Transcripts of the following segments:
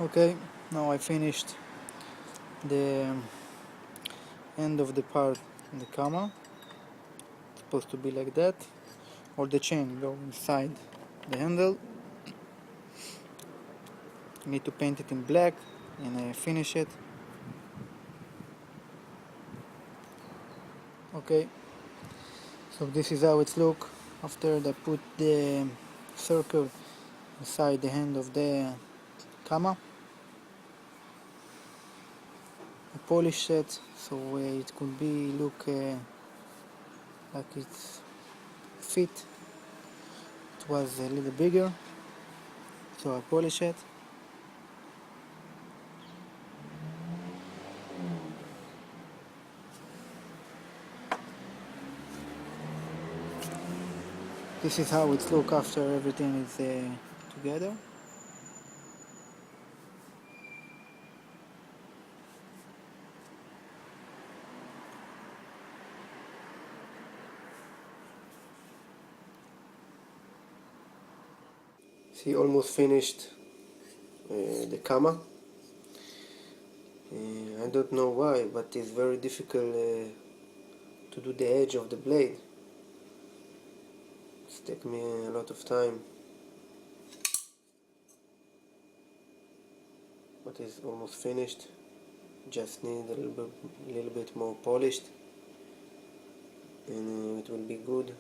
Okay, now I finished the end of the part in the gama. It's supposed to be like that, or the chain go inside the handle. You need to paint it in black and finish it. Okay, so this is how it looks after I put the circle inside the hand of the gama. I polish it so it could be look like it's fit. It was a little bigger, so I polish it. This is how it looks after everything is together. See, almost finished the gama. I don't know why, but it's very difficult to do the edge of the blade. It's taken me a lot of time, but it's almost finished. Just need a little bit more polished, and it will be good.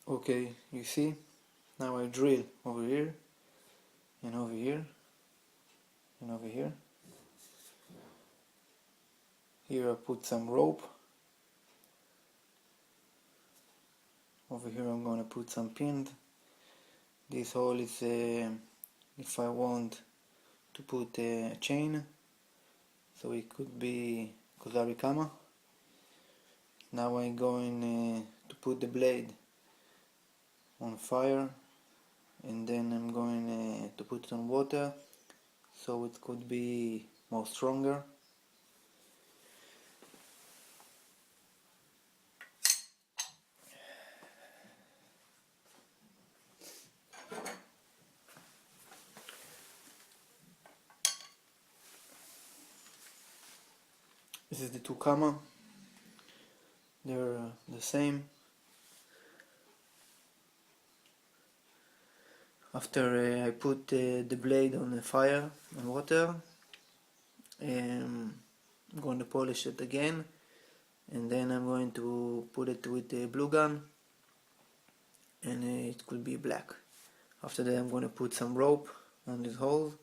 Okay, you see, now I drill over here and over here and over here. Here I put some rope. Over here I'm gonna put some pin. This hole is if I want to put a chain, so it could be Kozarikama. Now I'm going to put the blade on fire, and then I'm going to put it on water so it could be more stronger. This is the two gama. They're the same. After I put the blade on the fire and water, I'm going to polish it again, and then I'm going to put it with the blue gun, and it could be black. After that I'm going to put some rope on this hole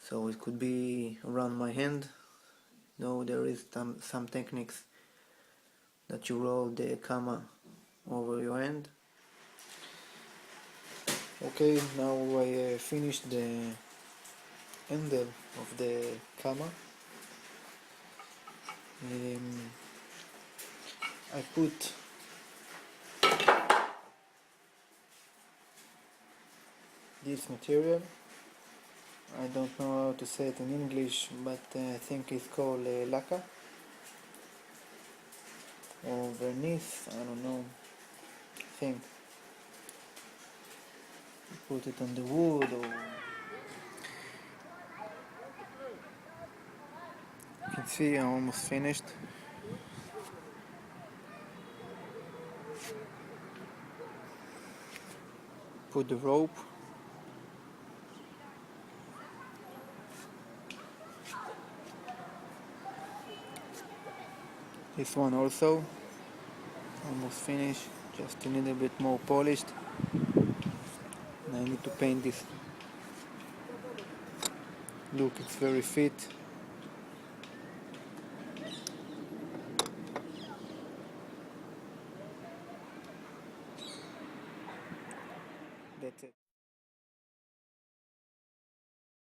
so it could be around my hand. No, there is some techniques that you roll the gama over your hand. Okay, now I finished the handle of the gama. I put this material. I don't know how to say it in English, but I think it's called lacquer or vernice, I don't know. I think put it on the wood, or you can see I'm almost finished. Put the rope. This one also almost finished, just a little bit more polished, and I need to paint this. Look, it's very fit.